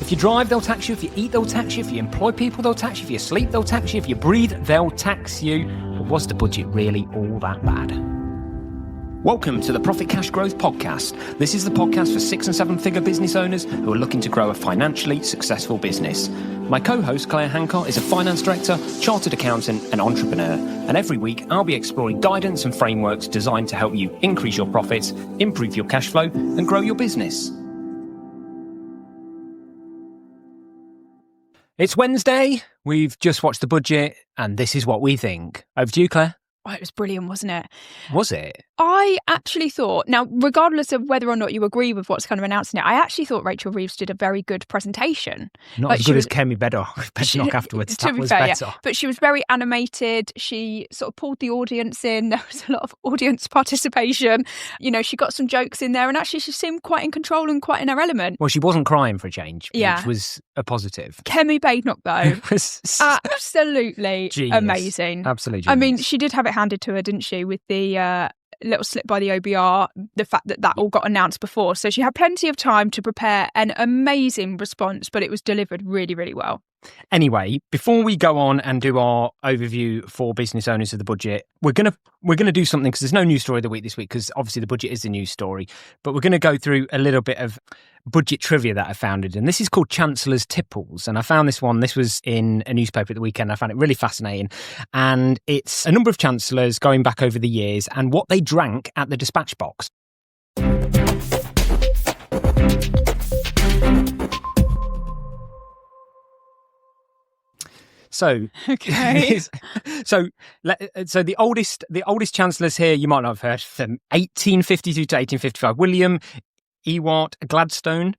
If you drive, they'll tax you. If you eat, they'll tax you. If you employ people, they'll tax you. If you sleep, they'll tax you. If you breathe, they'll tax you. But was the budget really all that bad? Welcome to the Profit Cash Growth Podcast. This is the podcast for 6 and 7 figure business owners who are looking to grow a financially successful business. My co-host, Claire Hancock, is a finance director, chartered accountant and entrepreneur. And every week, I'll be exploring guidance and frameworks designed to help you increase your profits, improve your cash flow and grow your business. It's Wednesday, we've just watched the budget, and this is what we think. Over to you, Claire. Oh, it was brilliant, wasn't it? Was it? I actually thought, now, regardless of whether or not you agree with what's kind of announcing it, I actually thought Rachel Reeves did a very good presentation. Not as good as Kemi Bednock afterwards. That was better. Yeah. But she was very animated. She sort of pulled the audience in. There was a lot of audience participation. You know, she got some jokes in there, and actually she seemed quite in control and quite in her element. Well, she wasn't crying for a change, which was a positive. Kemi Bednock, though, was absolutely genius. Amazing. Absolutely genius. I mean, she did have it handed to her, didn't she, with the little slip by the OBR, the fact that all got announced before. So she had plenty of time to prepare an amazing response, but it was delivered really, really well. Anyway, before we go on and do our overview for business owners of the budget, we're gonna do something, because there's no news story of the week this week, because obviously the budget is the news story. But we're going to go through a little bit of budget trivia that I found, and this is called Chancellor's Tipples. And I found this one. This was in a newspaper at the weekend. I found it really fascinating, and it's a number of chancellors going back over the years and what they drank at the dispatch box. So, okay. so the oldest chancellors here, you might not have heard of them, 1852 to 1855. William Ewart Gladstone.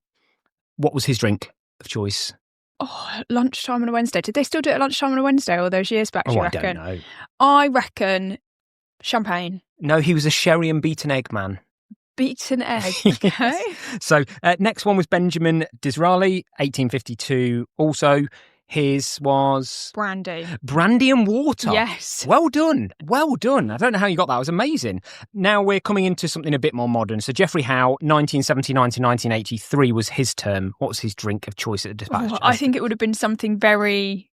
What was his drink of choice? Oh, lunchtime on a Wednesday. Did they still do it at lunchtime on a Wednesday all those years back, do you reckon? I don't know. I reckon champagne. No, he was a sherry and beaten egg man. Beaten egg, okay. So, next one was Benjamin Disraeli, 1852 also. His was... Brandy and water. Yes. Well done. Well done. I don't know how you got that. It was amazing. Now we're coming into something a bit more modern. So Geoffrey Howe, 1979 to 1983 was his term. What was his drink of choice at the dispatch? Oh, I think it would have been something very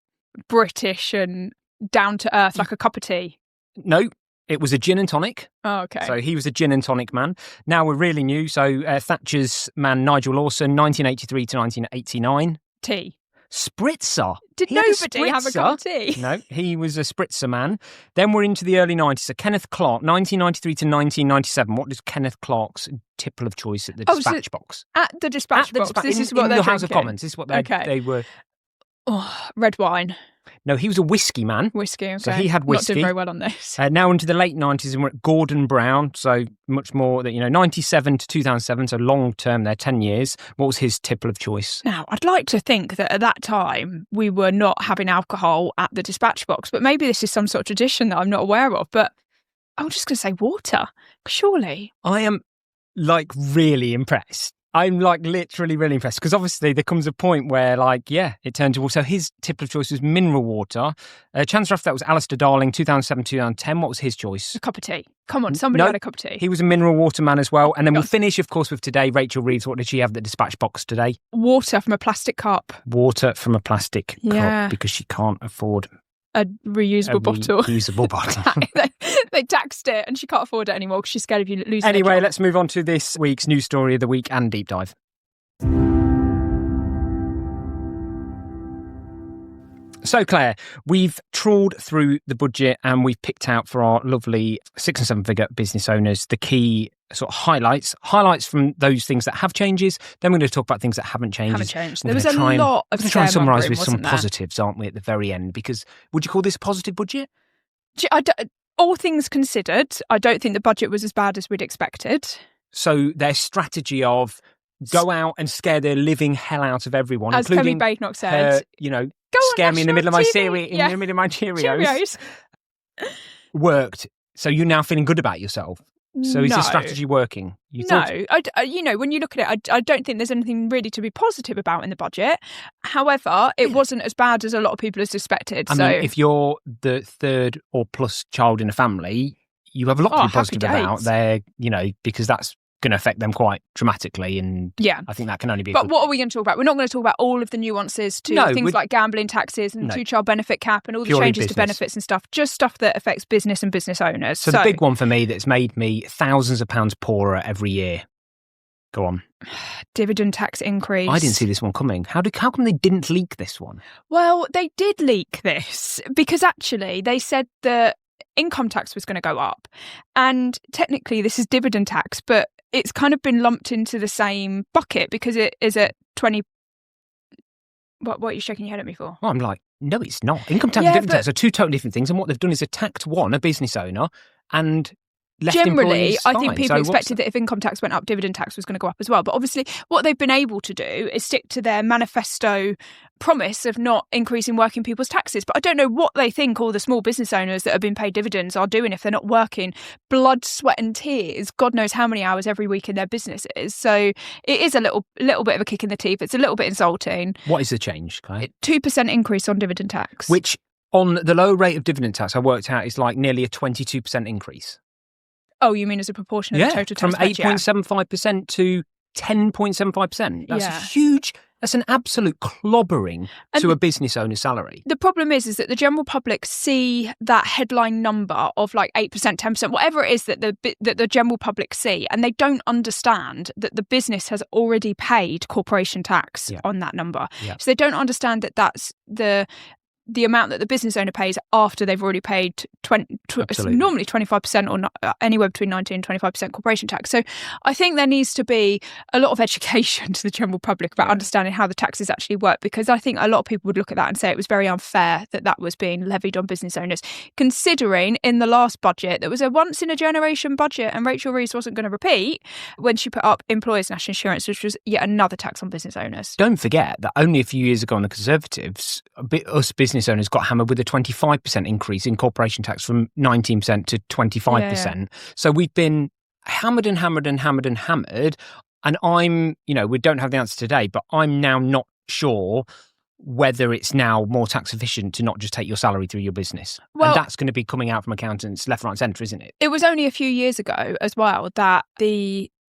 British and down to earth, like a cup of tea. No, it was a gin and tonic. Oh, okay. So he was a gin and tonic man. Now we're really new. So Thatcher's man, Nigel Lawson, 1983 to 1989. Tea. Spritzer. Did nobody have a cup of tea? No, he was a spritzer man. Then we're into the early 90s. So Kenneth Clarke, 1993 to 1997. What is Kenneth Clarke's tipple of choice at the dispatch box? At the dispatch box. This is what in they're the House of drinking. Commons. This is what they were. Oh, red wine. No, he was a whiskey man. Whiskey, okay. So he had whiskey. Not doing very well on this. Now into the late 90s, and we're at Gordon Brown. So much more that, 97 to 2007. So long term there, 10 years. What was his tipple of choice? Now, I'd like to think that at that time we were not having alcohol at the dispatch box, but maybe this is some sort of tradition that I'm not aware of. But I'm just going to say water, surely. I am really impressed. I'm literally really impressed, because obviously there comes a point where it turned to water. So his tip of choice was mineral water. Chancellor after that was Alistair Darling, 2007, 2010. What was his choice? A cup of tea. Come on, somebody had a cup of tea. He was a mineral water man as well. And then we'll finish, of course, with today. Rachel Reeves, what did she have at the dispatch box today? Water from a plastic cup. Water from a plastic cup, because she can't afford a reusable bottle. Reusable bottle. They taxed it, and she can't afford it anymore because she's scared of you losing. Anyway, let's move on to this week's news story of the week and deep dive. So, Claire, we've trawled through the budget and we've picked out for our lovely 6 and 7 figure business owners the key sort of highlights from those things that have changes. Then we're going to talk about things that haven't changed. There was a lot of try and summarise with some there? positives, aren't we, at the very end? Because would you call this a positive budget? All things considered, I don't think the budget was as bad as we'd expected. So their strategy of go out and scare the living hell out of everyone, as including Kemi Bednock said, scare me in the middle of my TV. in the middle of my Cheerios. Worked. So you're now feeling good about yourself. So is the strategy working? When you look at it, I don't think there's anything really to be positive about in the budget. However, it wasn't as bad as a lot of people have suspected. I mean, if you're the third or plus child in a family, you have a lot to be positive about there, because that's going to affect them quite dramatically. And I think that can only be But what are we going to talk about? We're not going to talk about all of the nuances to things like gambling taxes and two-child benefit cap and all the changes to benefits and stuff, just stuff that affects business and business owners. So the big one for me that's made me thousands of pounds poorer every year. Go on. Dividend tax increase. I didn't see this one coming. How come they didn't leak this one? Well, they did leak this because actually they said that income tax was going to go up. And technically this is dividend tax, but it's kind of been lumped into the same bucket because it is at 20... What are you shaking your head at me for? Well, I'm like, no, it's not. Income tax and dividend tax are two totally different things. And what they've done is attacked a business owner, and generally, I think people expected that if income tax went up, dividend tax was going to go up as well. But obviously, what they've been able to do is stick to their manifesto promise of not increasing working people's taxes. But I don't know what they think all the small business owners that have been paid dividends are doing if they're not working blood, sweat and tears, God knows how many hours every week in their businesses. So it is a little bit of a kick in the teeth. It's a little bit insulting. What is the change, Claire? 2% increase on dividend tax. Which, on the low rate of dividend tax, I worked out is like nearly a 22% increase. Oh, you mean as a proportion of the total tax? From 8.75% to 10.75%. That's huge. That's an absolute clobbering to a business owner's salary. The problem is that the general public see that headline number of like 8%, 10%, whatever it is that the general public see, and they don't understand that the business has already paid corporation tax on that number. Yeah. So they don't understand that that's the amount that the business owner pays after they've already paid normally 25% or not, anywhere between 19 and 25% corporation tax. So I think there needs to be a lot of education to the general public about understanding how the taxes actually work, because I think a lot of people would look at that and say it was very unfair that was being levied on business owners, considering in the last budget there was a once in a generation budget and Rachel Reeves wasn't going to repeat when she put up employers' national insurance, which was yet another tax on business owners. Don't forget that only a few years ago on the Conservatives, us business owners got hammered with a 25% increase in corporation tax from 19% to 25%. So we've been hammered and hammered and hammered and hammered. And we don't have the answer today, but I'm now not sure whether it's now more tax efficient to not just take your salary through your business. Well, and that's going to be coming out from accountants left, right and centre, isn't it? It was only a few years ago as well that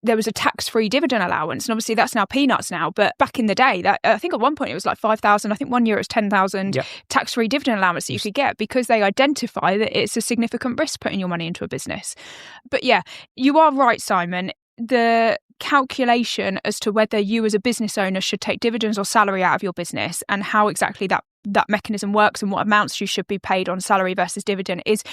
there was a tax-free dividend allowance, and obviously that's now peanuts now. But back in the day, that I think at one point it was like 5,000. I think 1 year it was 10,000 tax-free dividend allowance that you could get because they identify that it's a significant risk putting your money into a business. But yeah, you are right, Simon. The calculation as to whether you as a business owner should take dividends or salary out of your business and how exactly that mechanism works and what amounts you should be paid on salary versus dividend is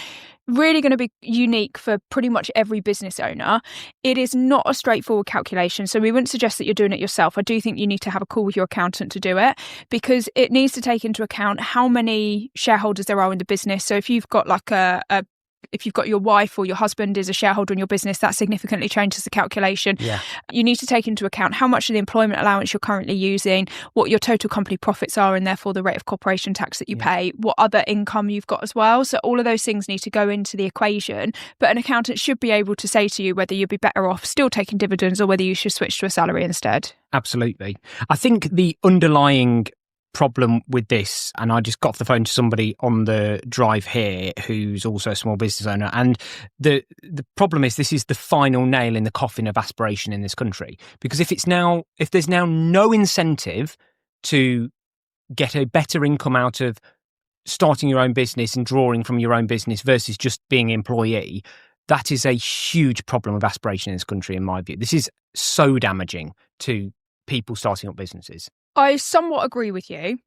really going to be unique for pretty much every business owner. It is not a straightforward calculation, so we wouldn't suggest that you're doing it yourself. I do think you need to have a call with your accountant to do it, because it needs to take into account how many shareholders there are in the business. So if you've got like if you've got your wife or your husband is a shareholder in your business, that significantly changes the calculation. Yeah. You need to take into account how much of the employment allowance you're currently using, what your total company profits are, and therefore the rate of corporation tax that you pay, what other income you've got as well. So all of those things need to go into the equation. But an accountant should be able to say to you whether you'd be better off still taking dividends or whether you should switch to a salary instead. Absolutely. I think the underlying problem with this, and I just got off the phone to somebody on the drive here who's also a small business owner, and the problem is this is the final nail in the coffin of aspiration in this country, because if there's now no incentive to get a better income out of starting your own business and drawing from your own business versus just being an employee, that is a huge problem of aspiration in this country, in my view. This is so damaging to people starting up businesses. I somewhat agree with you.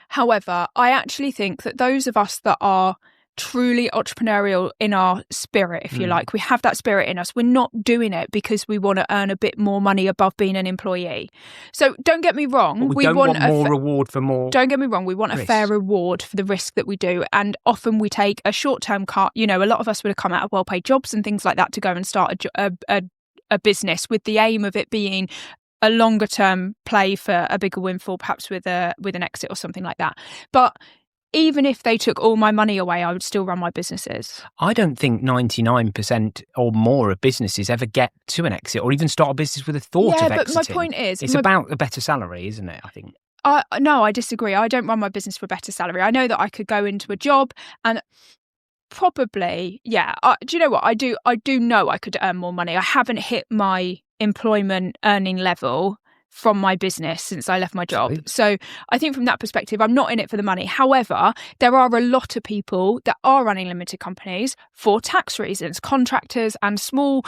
However, I actually think that those of us that are truly entrepreneurial in our spirit, if you like, we have that spirit in us. We're not doing it because we want to earn a bit more money above being an employee. So don't get me wrong. We don't want more reward for more. Don't get me wrong. We want risk. A fair reward for the risk that we do. And often we take a short-term cut. A lot of us would have come out of well-paid jobs and things like that to go and start a business with the aim of it being a longer term play for a bigger windfall, perhaps with an exit or something like that. But even if they took all my money away, I would still run my businesses. I don't think 99% or more of businesses ever get to an exit or even start a business with a thought of exiting. But my point is, it's about a better salary, isn't it? I think. No, I disagree. I don't run my business for a better salary. I know that I could go into a job and probably, do you know what? I do know I could earn more money. I haven't hit my employment earning level from my business since I left my job. Sweet. So I think from that perspective, I'm not in it for the money. However, there are a lot of people that are running limited companies for tax reasons, contractors and small,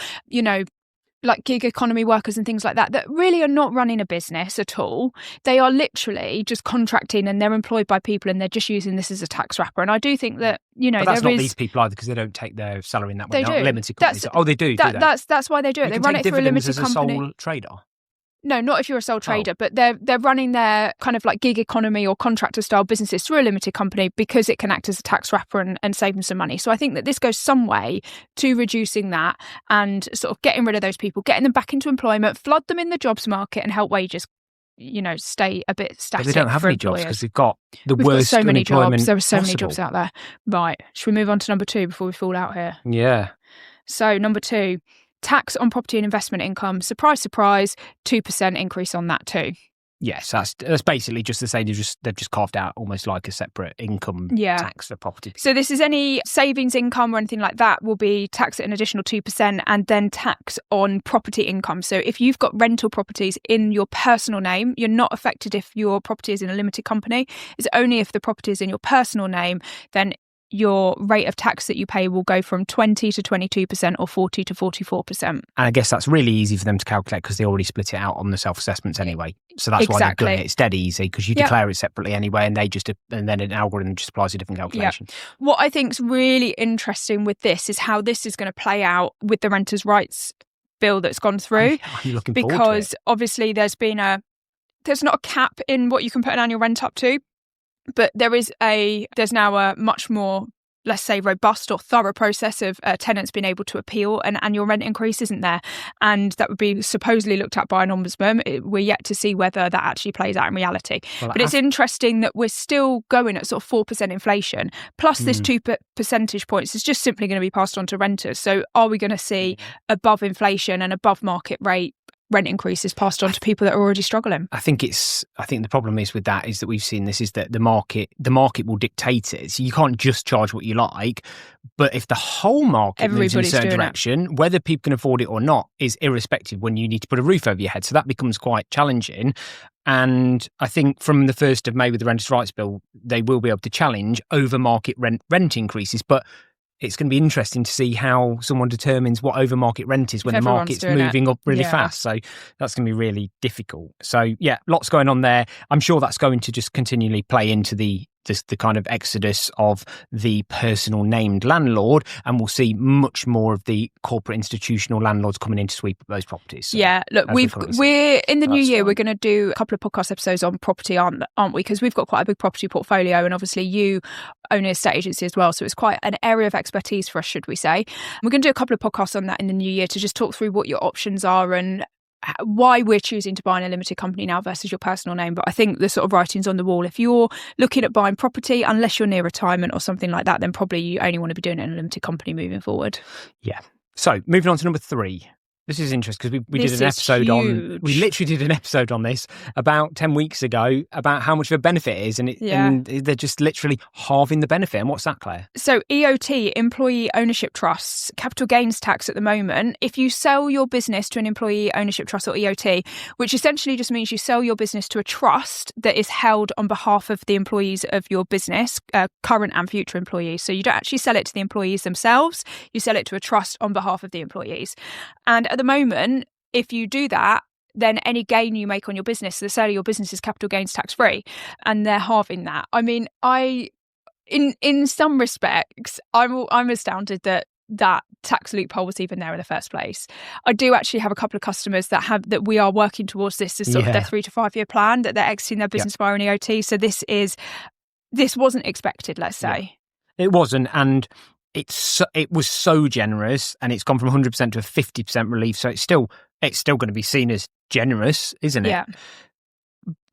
like gig economy workers and things like that really are not running a business at all. They are literally just contracting and they're employed by people and they're just using this as a tax wrapper. And I do think that, but that's not these people either, because they don't take their salary in that way. They do. Limited companies. They do. That's why they do it. They run it through a limited company. As a sole trader. No, not if you're a sole trader, but they're running their kind of like gig economy or contractor style businesses through a limited company because it can act as a tax wrapper and save them some money. So I think that this goes some way to reducing that and sort of getting rid of those people, getting them back into employment, flood them in the jobs market and help wages, stay a bit static. But they don't have any jobs because we've got worst so many jobs. There are so possible. many jobs out there. Right. Should we move on to number 2 before we fall out here? Yeah. So number 2. Tax on property and investment income. Surprise, surprise, 2% increase on that too. Yes, that's basically just to say they've just carved out almost like a separate income tax for property. So this is any savings income or anything like that will be taxed at an additional 2% and then tax on property income. So if you've got rental properties in your personal name, you're not affected if your property is in a limited company. It's only if the property is in your personal name, then your rate of tax that you pay will go from 20 to 22% or 40 to 44%. And I guess that's really easy for them to calculate because they already split it out on the self-assessments anyway. So that's why they've done it. It's dead easy because you declare it separately anyway and and then an algorithm just applies a different calculation. What I think is really interesting with this is how this is going to play out with the renters' rights bill that's gone through. I'm looking forward to it. Because obviously there's not a cap in what you can put an annual rent up to. But there's now a much more, let's say, robust or thorough process of tenants being able to appeal an annual rent increase, isn't there? And that would be supposedly looked at by an ombudsman. We're yet to see whether that actually plays out in reality. But it's interesting that we're still going at sort of 4% inflation, plus this 2 percentage points is just simply going to be passed on to renters. So are we going to see above inflation and above market rate rent increases passed on to people that are already struggling? I think the problem is with that is that we've seen this is that the market will dictate it. So you can't just charge what you like, but if the whole market moves in a certain direction, whether people can afford it or not is irrespective when you need to put a roof over your head. So that becomes quite challenging. And I think from the 1st of May with the Renters' Rights Bill, they will be able to challenge over market rent increases, but it's going to be interesting to see how someone determines what overmarket rent is when the market's moving up really fast. So that's going to be really difficult. So yeah, lots going on there. I'm sure that's going to just continually play into the kind of exodus of the personal named landlord, and we'll see much more of the corporate institutional landlords coming in to sweep up those properties. So, yeah, look, we're in the new year. We're going to do a couple of podcast episodes on property, aren't we? Because we've got quite a big property portfolio, and obviously you own an estate agency as well, so it's quite an area of expertise for us, should we say? We're going to do a couple of podcasts on that in the new year to just talk through what your options are and why we're choosing to buy in a limited company now versus your personal name. But I think the sort of writing's on the wall. If you're looking at buying property, unless you're near retirement or something like that, then probably you only want to be doing it in a limited company moving forward. Yeah. So moving on to number 3. This is interesting because we did an episode we literally did an episode on this about 10 weeks ago about how much of a benefit it is, and they're just literally halving the benefit. And what's that, Claire? So EOT, employee ownership trusts, capital gains tax at the moment, if you sell your business to an employee ownership trust or EOT, which essentially just means you sell your business to a trust that is held on behalf of the employees of your business, current and future employees. So you don't actually sell it to the employees themselves, you sell it to a trust on behalf of the employees. And at the moment, if you do that, then any gain you make on your business, the sale of your business, is capital gains tax free, and they're halving that. I mean, in some respects, I'm astounded that tax loophole was even there in the first place. I do actually have a couple of customers that we are working towards this as sort of their 3 to 5 year plan, that they're exiting their business via an EOT. So this wasn't expected, let's say. It wasn't, and it was so generous, and it's gone from 100% to a 50% relief. So it's still going to be seen as generous, isn't it? Yeah.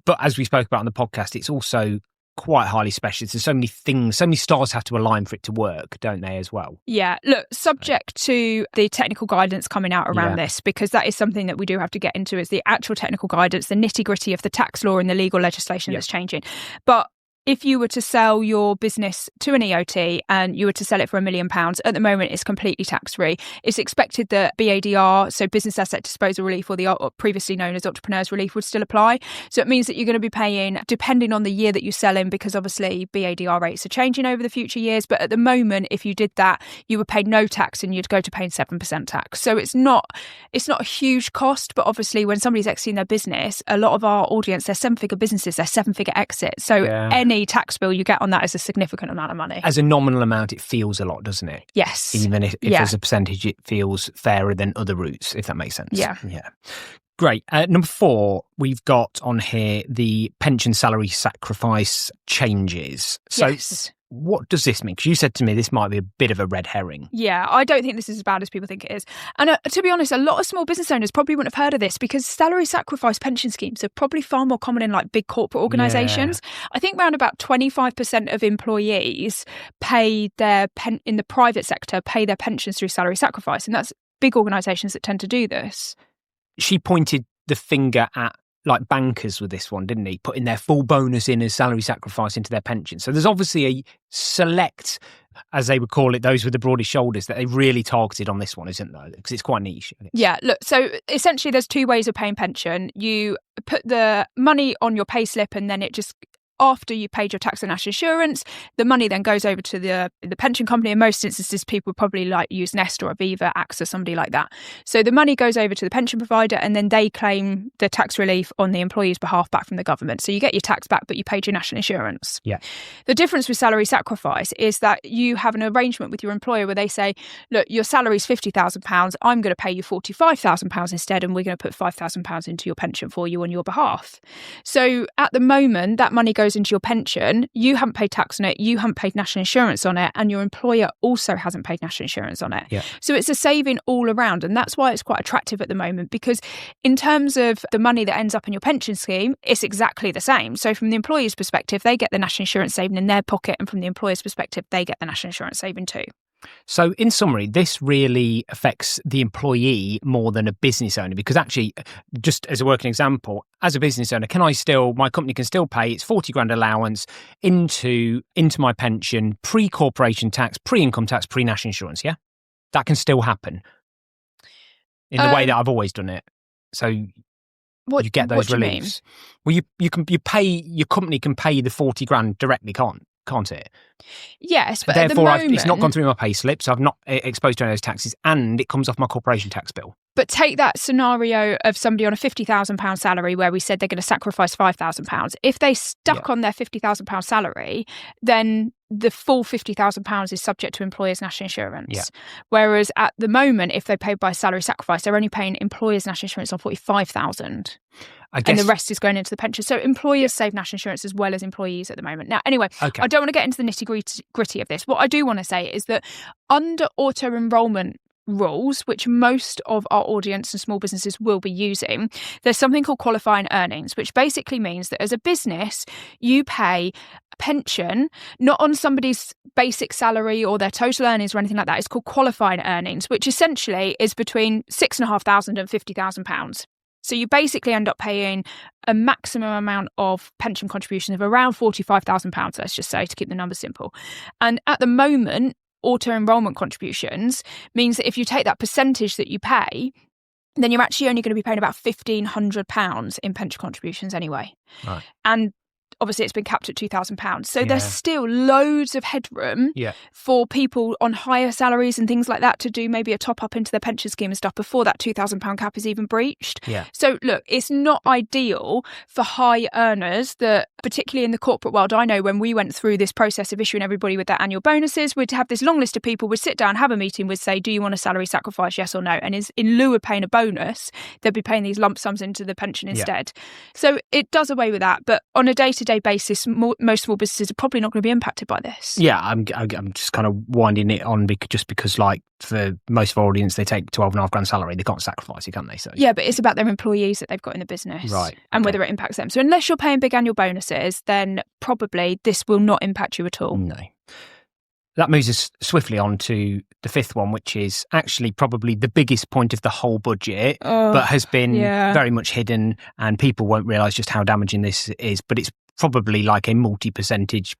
But as we spoke about on the podcast, it's also quite highly specialist. There's so many things, so many stars have to align for it to work, don't they, as well? Yeah. Look, subject to the technical guidance coming out around this, because that is something that we do have to get into, is the actual technical guidance, the nitty-gritty of the tax law and the legal legislation that's changing. But if you were to sell your business to an EOT and you were to sell it for £1 million, at the moment it's completely tax-free. It's expected that BADR, so business asset disposal relief, or the previously known as entrepreneurs relief, would still apply. So it means that you're going to be paying, depending on the year that you sell in, because obviously BADR rates are changing over the future years. But at the moment, if you did that, you would pay no tax and you'd go to paying 7% tax. So it's not a huge cost, but obviously when somebody's exiting their business, a lot of our audience, they're 7-figure businesses, they're 7-figure exits. So any tax bill you get on that is a significant amount of money. As a nominal amount, it feels a lot, doesn't it? Yes. Even if as a percentage, it feels fairer than other routes, if that makes sense. Yeah. Great. Number 4, we've got on here the pension salary sacrifice changes. So what does this mean? Because you said to me this might be a bit of a red herring. Yeah, I don't think this is as bad as people think it is. And to be honest, a lot of small business owners probably wouldn't have heard of this because salary sacrifice pension schemes are probably far more common in like big corporate organisations. Yeah. I think around about 25% of employees pay their in the private sector pay their pensions through salary sacrifice. And that's big organisations that tend to do this. She pointed the finger at like bankers with this one, didn't he? Putting their full bonus in as salary sacrifice into their pension. So there's obviously a select, as they would call it, those with the broadest shoulders that they really targeted on this one, isn't there? Because it's quite niche. Yeah, look, so essentially there's 2 ways of paying pension. You put the money on your pay slip and then it just... After you paid your tax and national insurance, the money then goes over to the pension company. In most instances, people would probably like use Nest or Aviva, AXA, somebody like that. So the money goes over to the pension provider and then they claim the tax relief on the employee's behalf back from the government. So you get your tax back, but you paid your national insurance. Yeah. The difference with salary sacrifice is that you have an arrangement with your employer where they say, look, your salary is £50,000. I'm going to pay you £45,000 instead, and we're going to put £5,000 into your pension for you on your behalf. So at the moment, that money goes into your pension, you haven't paid tax on it, you haven't paid national insurance on it, and your employer also hasn't paid national insurance on it. Yeah. So it's a saving all around, and that's why it's quite attractive at the moment, because in terms of the money that ends up in your pension scheme, it's exactly the same. So from the employee's perspective, they get the national insurance saving in their pocket, and from the employer's perspective, they get the national insurance saving too. So in summary, this really affects the employee more than a business owner, because actually, just as a working example, as a business owner, my company can still pay its 40 grand allowance into my pension, pre-corporation tax, pre-income tax, pre-national insurance, yeah? That can still happen in the way that I've always done it. So you get those reliefs. Well, your company can pay the 40 grand directly, can't it? Yes, but therefore at the moment, it's not gone through my pay slip, so I've not exposed to any of those taxes, and it comes off my corporation tax bill. But take that scenario of somebody on a £50,000 salary where we said they're going to sacrifice £5,000. If they stuck on their £50,000 salary, then the full £50,000 is subject to employers' national insurance. Yeah. Whereas at the moment, if they pay by salary sacrifice, they're only paying employers' national insurance on £45,000. And the rest is going into the pension. So employers save national insurance as well as employees at the moment. Now, anyway, I don't want to get into the nitty-gritty of this. What I do want to say is that under auto-enrolment rules, which most of our audience and small businesses will be using, there's something called qualifying earnings, which basically means that as a business, you pay a pension not on somebody's basic salary or their total earnings or anything like that. It's called qualifying earnings, which essentially is between £6,500 and £50,000. So you basically end up paying a maximum amount of pension contributions of around £45,000, let's just say, to keep the numbers simple. And at the moment, auto-enrolment contributions means that if you take that percentage that you pay, then you're actually only going to be paying about £1,500 in pension contributions anyway. Right. And obviously it's been capped at £2,000. So there's still loads of headroom for people on higher salaries and things like that to do maybe a top up into their pension scheme and stuff before that £2,000 cap is even breached. Yeah. So look, it's not ideal for high earners that, particularly in the corporate world, I know when we went through this process of issuing everybody with their annual bonuses, we'd have this long list of people, we'd sit down, have a meeting, we'd say, do you want a salary sacrifice, yes or no? And in lieu of paying a bonus, they'd be paying these lump sums into the pension instead. So it does away with that. But on a day-to-day basis, most small businesses are probably not going to be impacted by this. Yeah, I'm just kind of winding it on because like for most of our audience, they take 12.5 grand salary. They can't sacrifice it, can they? So yeah, but it's about their employees that they've got in the business, right? And whether it impacts them. So unless you're paying big annual bonuses, then probably this will not impact you at all. No. That moves us swiftly on to the fifth one, which is actually probably the biggest point of the whole budget, but has been very much hidden, and people won't realise just how damaging this is. But it's probably like a multi-percentage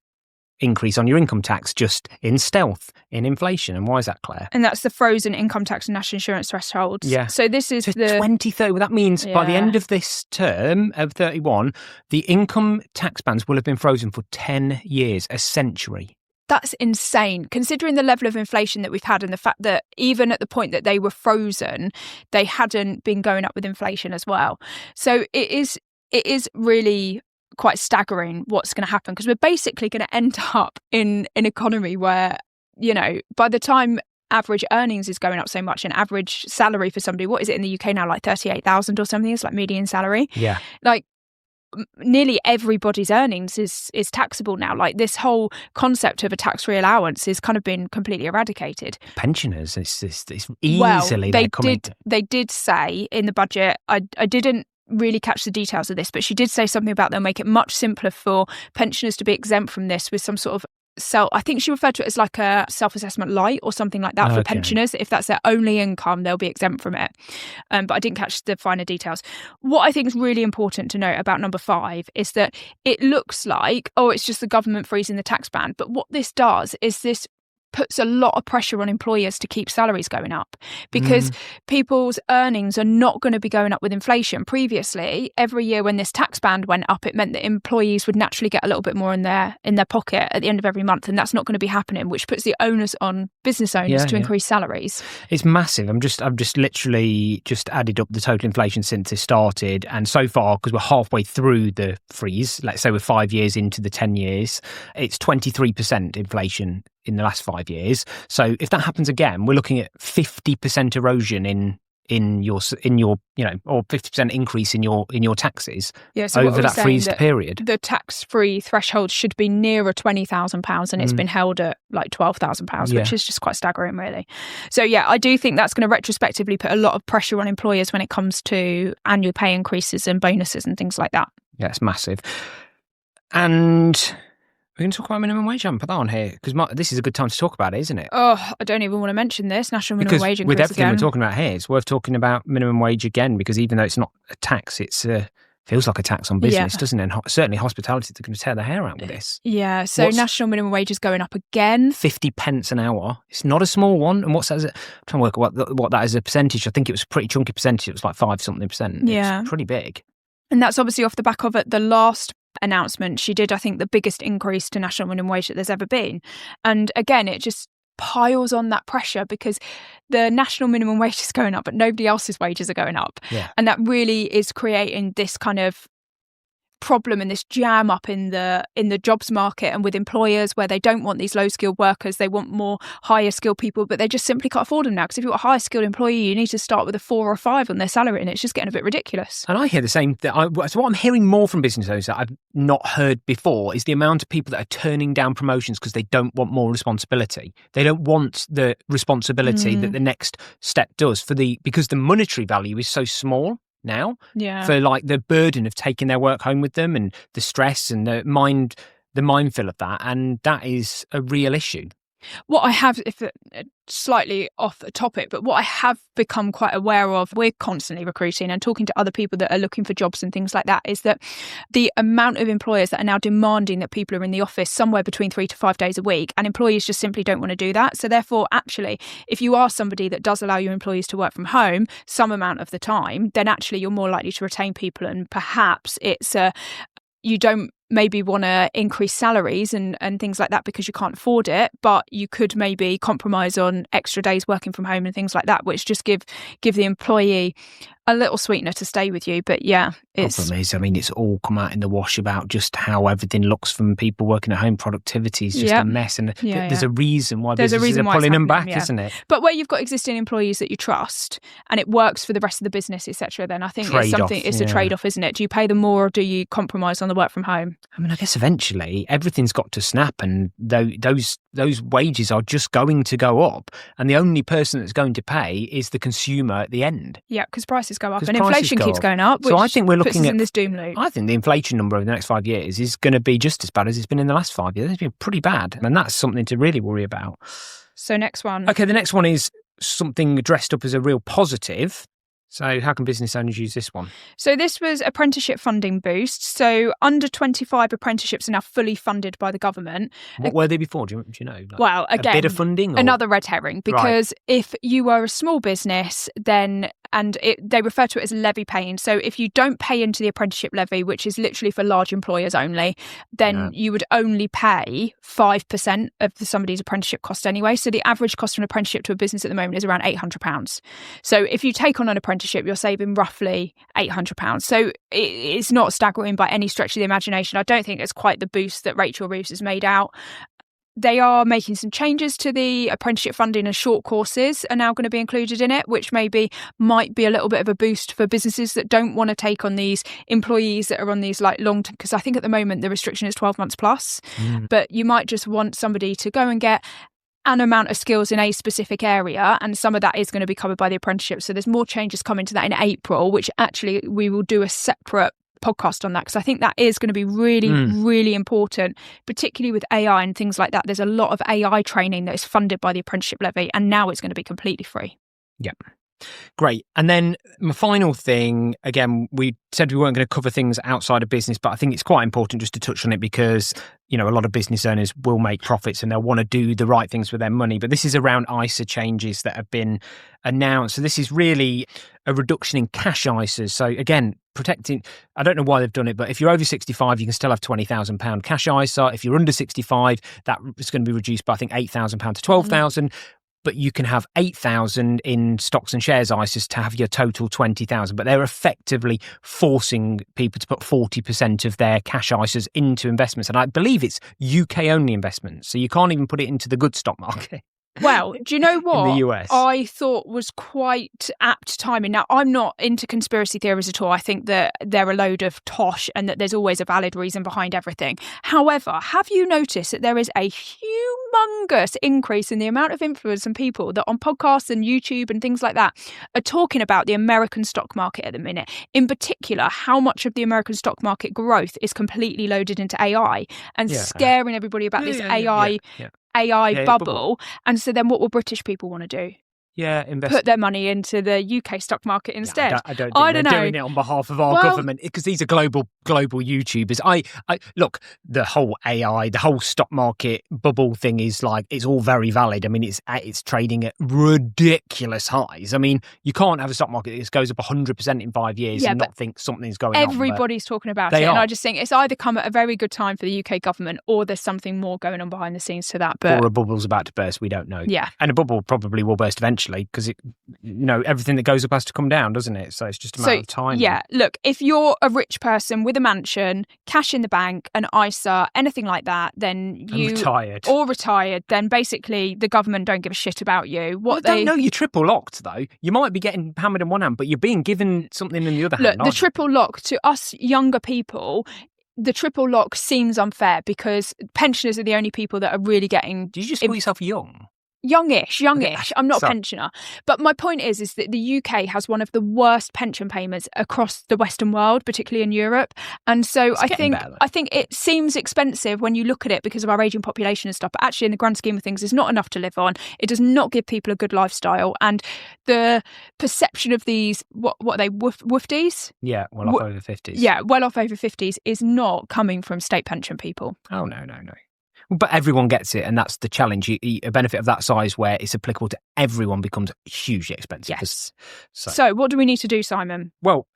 increase on your income tax just in stealth in inflation. And why is that, Claire? And that's the frozen income tax and national insurance thresholds. Yeah. So this is so the 2030. Well, that means by the end of this term of 31, the income tax bands will have been frozen for 10 years, a century. That's insane, considering the level of inflation that we've had and the fact that even at the point that they were frozen, they hadn't been going up with inflation as well. So it is really quite staggering what's going to happen, because we're basically going to end up in an economy where, you know, by the time average earnings is going up so much and average salary for somebody, what is it in the UK now, like 38,000 or something? It's like median salary. Yeah. Like nearly everybody's earnings is taxable now. Like this whole concept of a tax-free allowance has kind of been completely eradicated. Pensioners, it's easily they did say in the budget, I didn't really catch the details of this, but she did say something about they'll make it much simpler for pensioners to be exempt from this with some sort of I think she referred to it as like a self-assessment light or something like that for pensioners. If that's their only income, they'll be exempt from it. But I didn't catch the finer details. What I think is really important to note about number 5 is that it looks like, it's just the government freezing the tax band. But what this does is this puts a lot of pressure on employers to keep salaries going up, because people's earnings are not going to be going up with inflation. Previously, every year when this tax band went up, it meant that employees would naturally get a little bit more in their pocket at the end of every month, and that's not going to be happening, which puts the onus on business owners to increase salaries. It's massive. I've just literally just added up the total inflation since it started, and so far, because we're halfway through the freeze, let's say we're 5 years into the 10 years, it's 23% inflation in the last 5 years. So if that happens again, we're looking at 50% erosion in your or 50% increase in your taxes over that freezed period. The tax-free threshold should be nearer £20,000, and it's been held at like £12,000, which is just quite staggering, really. So I do think that's going to retrospectively put a lot of pressure on employers when it comes to annual pay increases and bonuses and things like that. Yeah, it's massive. And we're going to talk about minimum wage. I haven't put that on here because this is a good time to talk about it, isn't it? Oh, I don't even want to mention this. National minimum wage increase with everything again. we're talking about here, it's worth talking about minimum wage again, because even though it's not a tax, it's feels like a tax on business, doesn't it? And certainly hospitality, they're going to tear their hair out with this. Yeah, so national minimum wage is going up again. 50 pence an hour. It's not a small one. And what's that? I'm trying to work out what that is a percentage. I think it was a pretty chunky percentage. It was like 5-something%. Yeah. It's pretty big. And that's obviously off the back of the last announcement. She did, I think, the biggest increase to national minimum wage that there's ever been. And again, it just piles on that pressure because the national minimum wage is going up, but nobody else's wages are going up. Yeah. And that really is creating this kind of problem and this jam up in the jobs market and with employers, where they don't want these low skilled workers, they want more higher skilled people, but they just simply can't afford them now, because if you've got a higher skilled employee, you need to start with a 4 or 5 on their salary, and it's just getting a bit ridiculous. And I hear the same thing. So what I'm hearing more from business owners that I've not heard before is the amount of people that are turning down promotions because they don't want more responsibility. They don't want the responsibility that the next step does because the monetary value is so small now, for like the burden of taking their work home with them and the stress and the minefield of that, and that is a real issue. What I have, if slightly off the topic, but what I have become quite aware of, we're constantly recruiting and talking to other people that are looking for jobs and things like that, is that the amount of employers that are now demanding that people are in the office somewhere between 3 to 5 days a week, and employees just simply don't want to do that. So therefore, actually, if you are somebody that does allow your employees to work from home some amount of the time, then actually you're more likely to retain people, and perhaps it's you don't maybe want to increase salaries and things like that because you can't afford it, but you could maybe compromise on extra days working from home and things like that, which just give the employee a little sweetener to stay with you. But problem is, I mean, it's all come out in the wash about just how everything looks from people working at home. Productivity is just a mess, and there's a reason why businesses are pulling them back, isn't it? But where you've got existing employees that you trust and it works for the rest of the business, etc., then I think it's a trade-off, isn't it? Do you pay them more, or do you compromise on the work from home? I mean, I guess eventually everything's got to snap, and those wages are just going to go up, and the only person that's going to pay is the consumer at the end. Yeah, because prices go up and inflation keeps going up, which so I think we're looking at in this doom loop. I think the inflation number over the next 5 years is going to be just as bad as it's been in the last 5 years. It's been pretty bad, and that's something to really worry about. So next one. Okay, the next one is something dressed up as a real positive. So how can business owners use this one? So this was apprenticeship funding boost. So under 25 apprenticeships are now fully funded by the government. What were they before? Do you know? Like well, again, a bit of funding? Or? Another red herring, because if you were a small business, then they refer to it as levy paying. So if you don't pay into the apprenticeship levy, which is literally for large employers only, then you would only pay 5% of somebody's apprenticeship cost anyway. So the average cost of an apprenticeship to a business at the moment is around £800. So if you take on an apprenticeship, you're saving roughly £800. So it's not staggering by any stretch of the imagination. I don't think it's quite the boost that Rachel Reeves has made out. They are making some changes to the apprenticeship funding, and short courses are now going to be included in it, which might be a little bit of a boost for businesses that don't want to take on these employees that are on these like long term, because I think at the moment the restriction is 12 months plus, but you might just want somebody to go and get an amount of skills in a specific area, and some of that is going to be covered by the apprenticeship. So there's more changes coming to that in April, which actually we will do a separate podcast on that, because I think that is going to be really, really important, particularly with AI and things like that. There's a lot of AI training that is funded by the apprenticeship levy, and now it's going to be completely free. Yep. Great. And then my final thing, again, we said we weren't going to cover things outside of business, but I think it's quite important just to touch on it because, a lot of business owners will make profits and they'll want to do the right things with their money. But this is around ISA changes that have been announced. So this is really a reduction in cash ISAs. So again, protecting, I don't know why they've done it, but if you're over 65, you can still have £20,000 cash ISA. If you're under 65, that is going to be reduced by, I think, £8,000 to £12,000. But you can have 8,000 in stocks and shares ISAs to have your total 20,000. But they're effectively forcing people to put 40% of their cash ISAs into investments. And I believe it's UK only investments. So you can't even put it into the good stock market. Well, do you know what in the US? I thought was quite apt timing? Now, I'm not into conspiracy theories at all. I think that they're a load of tosh and that there's always a valid reason behind everything. However, have you noticed that there is a humongous increase in the amount of influence and people that on podcasts and YouTube and things like that are talking about the American stock market at the minute? In particular, how much of the American stock market growth is completely loaded into AI and scaring everybody about this AI bubble. And so then what will British people want to do? Invest. Put their money into the UK stock market instead. I don't think they're doing it on behalf of our government, because these are global YouTubers. I look, the whole AI, the whole stock market bubble thing is like, it's all very valid. I mean, it's trading at ridiculous highs. I mean, you can't have a stock market that goes up 100% in 5 years and not think something's going on. Everybody's talking about it, and I just think it's either come at a very good time for the UK government, or there's something more going on behind the scenes to that. But or a bubble's about to burst. We don't know. Yeah, and a bubble probably will burst eventually, because everything that goes up has to come down, doesn't it? So it's just a matter of time. Yeah, look, if you're a rich person with a mansion, cash in the bank, an ISA, anything like that, then retired, then basically the government don't give a shit about you. Don't know you're triple locked though. You might be getting hammered in one hand, but you're being given something in the other hand. Look, the triple lock to us younger people, the triple lock seems unfair because pensioners are the only people that are really getting. Do you just call yourself young? Youngish. I'm not a pensioner. But my point is that the UK has one of the worst pension payments across the Western world, particularly in Europe. And so I think it seems expensive when you look at it because of our ageing population and stuff. But actually, in the grand scheme of things, it's not enough to live on. It does not give people a good lifestyle. And the perception of these, what are they, woofties? Yeah, well off over 50s. Yeah, well off over 50s is not coming from state pension people. Oh, no. But everyone gets it, and that's the challenge. A benefit of that size where it's applicable to everyone becomes hugely expensive. Yes. So what do we need to do, Simon? Well,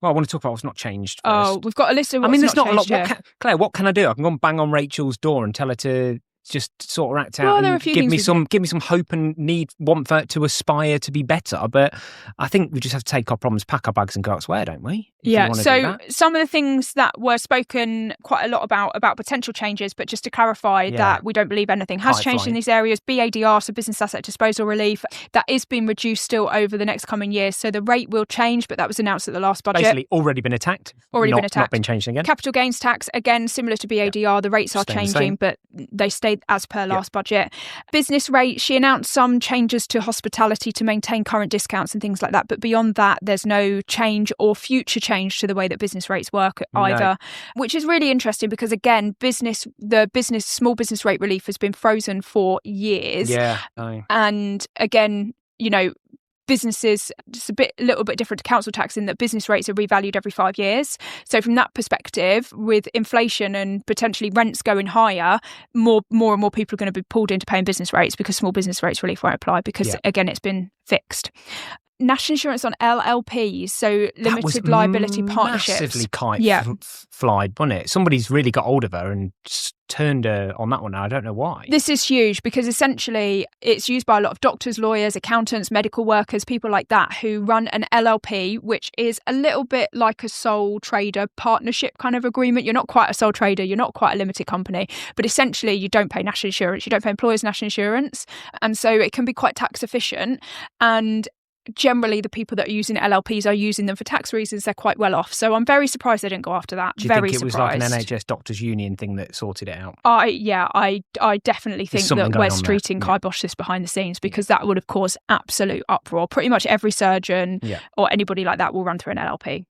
I want to talk about what's not changed first. Oh, we've got a list of what's there's not a lot. Claire, what can I do? I can go and bang on Rachel's door and tell her to just sort her act out and give me some hope and want for to aspire to be better. But I think we just have to take our problems, pack our bags and go elsewhere, don't we? Yeah, so some of the things that were spoken quite a lot about potential changes, but just to clarify that we don't believe anything has changed in these areas. BADR, so business asset disposal relief, that is being reduced still over the next coming years. So the rate will change, but that was announced at the last budget. Basically already been attacked. Not been changed again. Capital gains tax, again, similar to BADR, the rates are changing, but they stayed as per last budget. Business rate, she announced some changes to hospitality to maintain current discounts and things like that. But beyond that, there's no change or future change to the way that business rates work either, which is really interesting because, again, the small business rate relief has been frozen for years. Yeah. And again, businesses, just a little bit different to council tax in that business rates are revalued every 5 years. So from that perspective, with inflation and potentially rents going higher, more and more people are going to be pulled into paying business rates because small business rates relief won't apply because, again, it's been fixed. National insurance on LLPs, so limited liability partnerships. Massively flied, wasn't it? Somebody's really got hold of her and just turned her on that one. I don't know why. This is huge because essentially it's used by a lot of doctors, lawyers, accountants, medical workers, people like that who run an LLP, which is a little bit like a sole trader partnership kind of agreement. You're not quite a sole trader, you're not quite a limited company, but essentially you don't pay national insurance, you don't pay employers' national insurance. And so it can be quite tax efficient. And generally the people that are using LLPs are using them for tax reasons. They're quite well off. So I'm very surprised they didn't go after that. Do you think it was like an NHS Doctors Union thing that sorted it out? I definitely think that Wes Streeting kiboshed this behind the scenes because that would have caused absolute uproar. Pretty much every surgeon or anybody like that will run through an LLP.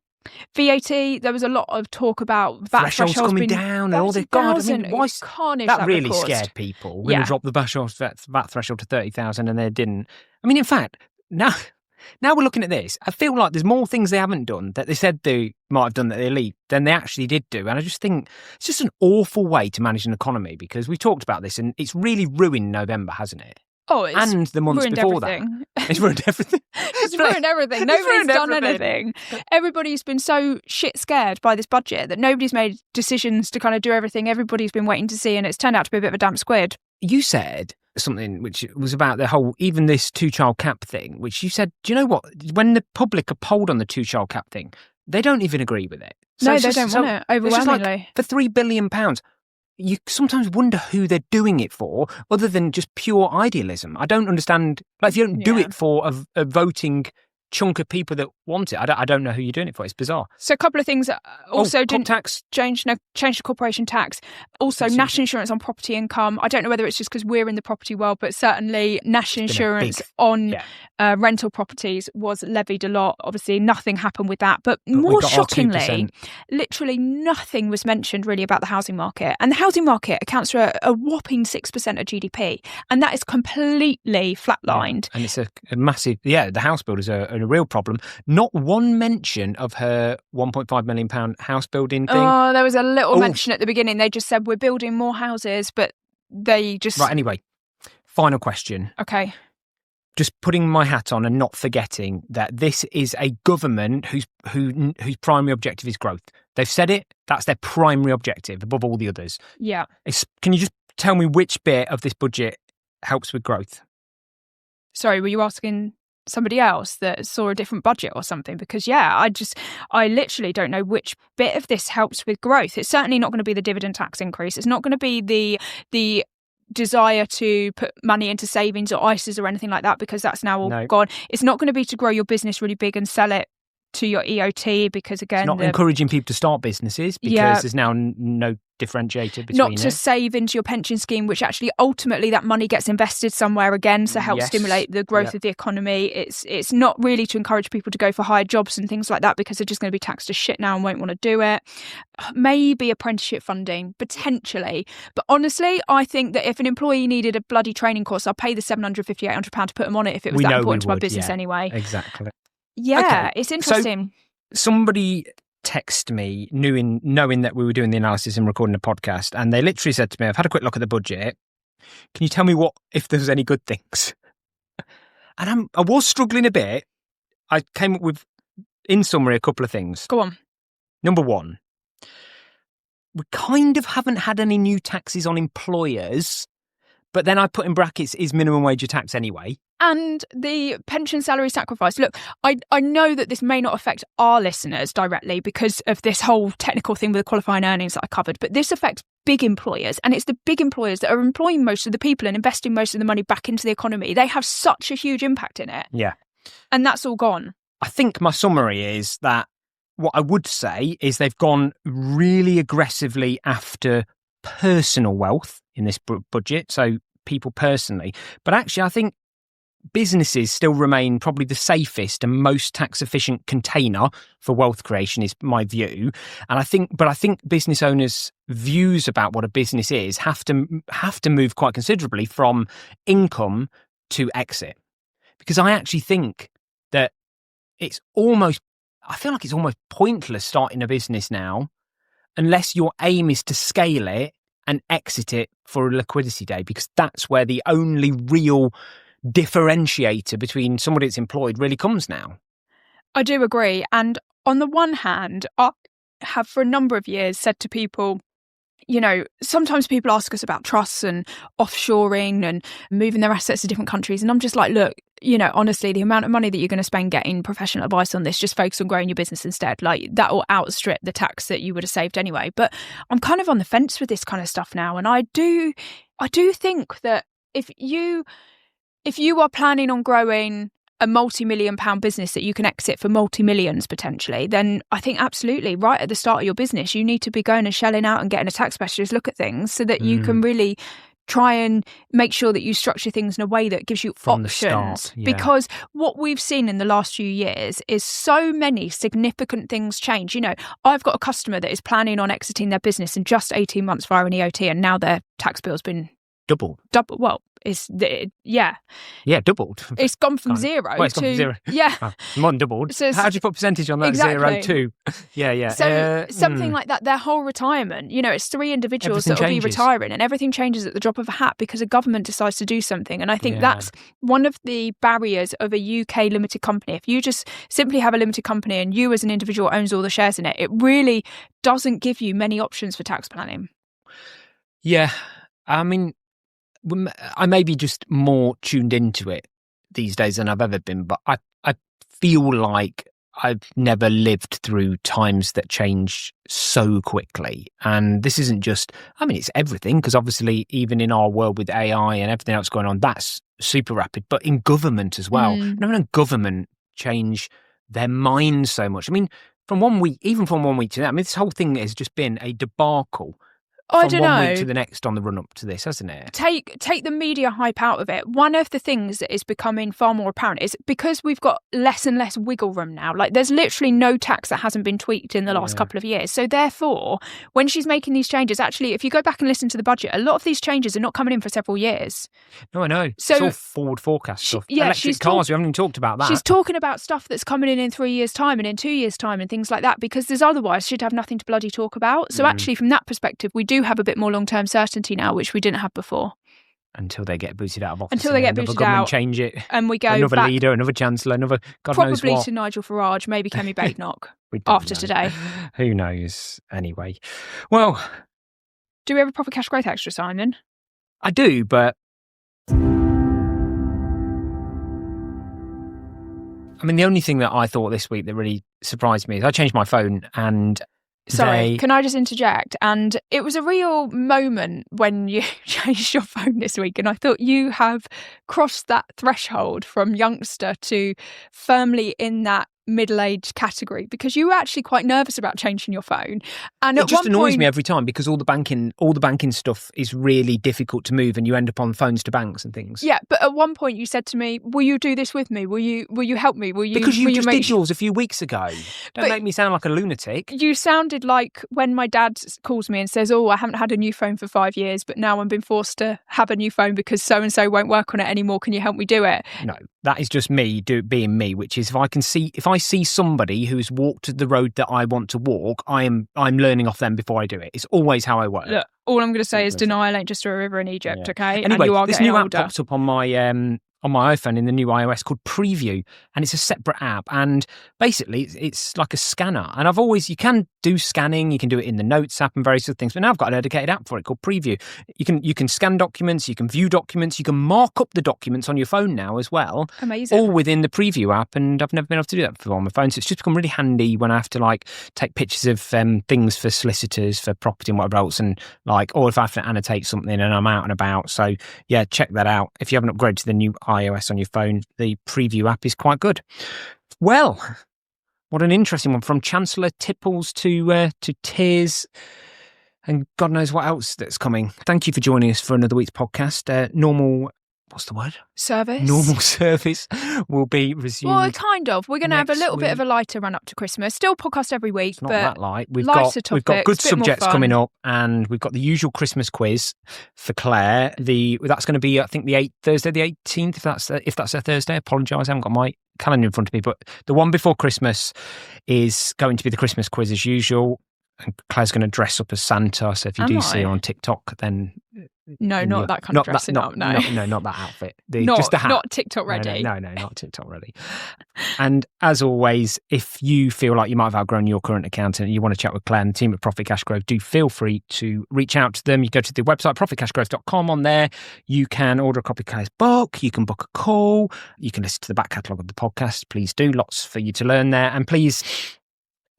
VAT, there was a lot of talk about VAT thresholds coming down and all this. God, I mean, why carnage that really scared people. We're going to drop the VAT threshold to 30,000 and they didn't. I mean, in fact, now we're looking at this, I feel like there's more things they haven't done that they said they might have done that they leave than they actually did do. And I just think it's just an awful way to manage an economy because we talked about this and it's really ruined November, hasn't it? Oh, it's and the months before everything. That. It's ruined everything. It's ruined everything. Nobody's done anything. Everybody's been so shit scared by this budget that nobody's made decisions to kind of do everything. Everybody's been waiting to see and it's turned out to be a bit of a damp squid. You said something which was about the whole, even this 2-child cap thing, which you said, do you know what? When the public are polled on the 2-child cap thing, they don't even agree with it. So they don't want it, overwhelmingly. Like, for £3 billion, you sometimes wonder who they're doing it for, other than just pure idealism. I don't understand. Like, if you don't do it for a voting chunk of people that want it, I don't know who you're doing it for. It's bizarre. So a couple of things also didn't tax change the corporation tax. Also, national insurance on property income. I don't know whether it's just because we're in the property world, but certainly national insurance on rental properties was levied a lot. Obviously, nothing happened with that. But more shockingly, literally nothing was mentioned really about the housing market. And the housing market accounts for a whopping 6% of GDP. And that is completely flatlined. And it's a massive, the house builders are a real problem. Not one mention of her £1.5 million house building thing. Oh, there was a little mention at the beginning. They just said, we're building more houses, but they just... Right, anyway, final question. Okay. Just putting my hat on and not forgetting that this is a government whose primary objective is growth. They've said it, that's their primary objective above all the others. Yeah. Can you just tell me which bit of this budget helps with growth? Sorry, were you asking somebody else that saw a different budget or something? Because I literally don't know which bit of this helps with growth. It's certainly not going to be the dividend tax increase. It's not going to be the desire to put money into savings or ISAs or anything like that, because that's now all gone. It's not going to be to grow your business really big and sell it to your EOT, because again, it's not encouraging people to start businesses because there's now no differentiator between not to save into your pension scheme, which actually ultimately that money gets invested somewhere again to help stimulate the growth of the economy. It's not really to encourage people to go for higher jobs and things like that, because they're just going to be taxed as shit now and won't want to do it. Maybe apprenticeship funding, potentially. But honestly, I think that if an employee needed a bloody training course, I'll pay the £750, £800 to put them on it if it was that important to my business anyway. Exactly. Yeah, okay. It's interesting. So somebody texted me knowing that we were doing the analysis and recording a podcast, and they literally said to me, I've had a quick look at the budget. Can you tell me if there's any good things? And I was struggling a bit. I came up with, in summary, a couple of things. Go on. Number one, we kind of haven't had any new taxes on employers, but then I put in brackets, is minimum wage a tax anyway? And the pension salary sacrifice. Look, I know that this may not affect our listeners directly because of this whole technical thing with the qualifying earnings that I covered, but this affects big employers, and it's the big employers that are employing most of the people and investing most of the money back into the economy. They have such a huge impact in it. Yeah. And that's all gone. I think my summary is that what I would say is they've gone really aggressively after personal wealth in this budget, so people personally. But actually, I think businesses still remain probably the safest and most tax efficient container for wealth creation, is my view. And I think business owners' views about what a business is have to move quite considerably from income to exit, because I actually think that I feel like it's almost pointless starting a business now unless your aim is to scale it and exit it for a liquidity day, because that's where the only real differentiator between somebody that's employed really comes now. I do agree. And on the one hand, I have for a number of years said to people, sometimes people ask us about trusts and offshoring and moving their assets to different countries. And I'm just like, look, honestly, the amount of money that you're going to spend getting professional advice on this, just focus on growing your business instead. Like, that will outstrip the tax that you would have saved anyway. But I'm kind of on the fence with this kind of stuff now. And I do think that if you are planning on growing a multi-million pound business that you can exit for multi-millions potentially, then I think absolutely right at the start of your business, you need to be going and shelling out and getting a tax specialist look at things so that you can really try and make sure that you structure things in a way that gives you from options. The start, yeah. Because what we've seen in the last few years is so many significant things change. I've got a customer that is planning on exiting their business in just 18 months via an EOT, and now their tax bill's been doubled. Well, doubled. It's gone from zero it's gone from zero. Yeah, more than doubled. So how do you put percentage on that? Exactly. 0 to yeah. So something like that. Their whole retirement. It's 3 individuals that will be retiring, and everything changes at the drop of a hat because a government decides to do something. And I think that's one of the barriers of a UK limited company. If you just simply have a limited company and you as an individual owns all the shares in it, it really doesn't give you many options for tax planning. Yeah, I mean, I may be just more tuned into it these days than I've ever been, but I feel like I've never lived through times that change so quickly. And this isn't just, it's everything, because obviously even in our world with AI and everything else going on, that's super rapid, but in government as well. No government change their minds so much. From one week to the next, this whole thing has just been a debacle. I don't know. From one week to the next on the run up to this, hasn't it? Take the media hype out of it. One of the things that is becoming far more apparent is because we've got less and less wiggle room now. Like, there's literally no tax that hasn't been tweaked in the last couple of years. So therefore, when she's making these changes, actually, if you go back and listen to the budget, a lot of these changes are not coming in for several years. No, I know. So, it's all forward forecast stuff. Electric cars, we haven't even talked about that. She's talking about stuff that's coming in 3 years' time and in 2 years' time and things like that, because there's otherwise she'd have nothing to bloody talk about. So actually, from that perspective, we do have a bit more long-term certainty now, which we didn't have before. Until they get booted out of office. Until they get booted out. Change it. And we go another back, leader, another chancellor, another God knows what. Probably to Nigel Farage, maybe Kemi Badenoch after today. Who knows? Anyway. Well. Do we have a proper cash growth extra, Simon? I do, but the only thing that I thought this week that really surprised me is I changed my phone and Sorry, can I just interject? And it was a real moment when you changed your phone this week, and I thought you have crossed that threshold from youngster to firmly in that middle-aged category, because you were actually quite nervous about changing your phone. And it just annoys me every time, because all the banking stuff is really difficult to move, and you end up on phones to banks and things. Yeah, but at one point you said to me, "Will you do this with me? Will you help me? Will you?" Because you just did yours a few weeks ago. Don't make me sound like a lunatic. You sounded like when my dad calls me and says, "Oh, I haven't had a new phone for 5 years, but now I'm being forced to have a new phone because so and so won't work on it anymore. Can you help me do it?" No, that is just me being me, which is if I see somebody who's walked the road that I want to walk, I'm learning off them before I do it. It's always how I work. Look, all I'm going to say is denial ain't just a river in Egypt, okay? Anyway, and you are this getting new older. app pops up on my iPhone in the new iOS called Preview, and it's a separate app, and basically it's like a scanner. And you can do scanning, you can do it in the Notes app and various other things, but now I've got a dedicated app for it called Preview. You can scan documents, you can view documents, you can mark up the documents on your phone now as well. Amazing. All within the Preview app, and I've never been able to do that before on my phone, so it's just become really handy when I have to take pictures of things for solicitors, for property and whatever else, and or if I have to annotate something and I'm out and about. So yeah, check that out. If you haven't upgraded to the new iOS on your phone, the Preview app is quite good. Well, what an interesting one, from Chancellor, Tipples to Tears, and God knows what else that's coming. Thank you for joining us for another week's podcast. What's the word? Service. Normal service will be resumed. Well, kind of. We're going to have a little bit of a lighter run up to Christmas. Still podcast every week, it's not but that light. We've topics, got good subjects coming up, and we've got the usual Christmas quiz for Claire. That's going to be, I think, Thursday the 18th. If that's a Thursday, I apologise. I haven't got my calendar in front of me, but the one before Christmas is going to be the Christmas quiz as usual. And Claire's going to dress up as Santa. So if you see her on TikTok, then no, not that kind of dressing up. No, not that outfit. Just the hat. Not TikTok ready. No, not TikTok ready. And as always, if you feel like you might have outgrown your current accountant and you want to chat with Claire and the team at Profit Cash Growth, do feel free to reach out to them. You go to the website profitcashgrowth.com. On there, you can order a copy of Claire's book. You can book a call. You can listen to the back catalogue of the podcast. Please do. Lots for you to learn there. And please,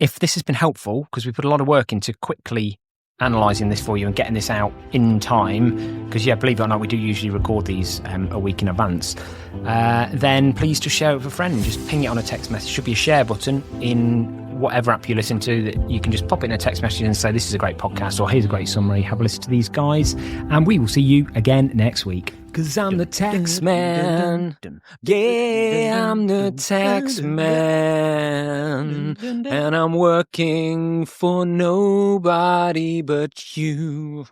if this has been helpful, because we put a lot of work into quickly analysing this for you and getting this out in time, because, believe it or not, we do usually record these a week in advance, then please just share it with a friend. Just ping it on a text message. Should be a share button in whatever app you listen to that you can just pop it in a text message and say, this is a great podcast, or here's a great summary. Have a listen to these guys. And we will see you again next week. Because I'm the tax man. Yeah, I'm the tax man. And I'm working for nobody but you.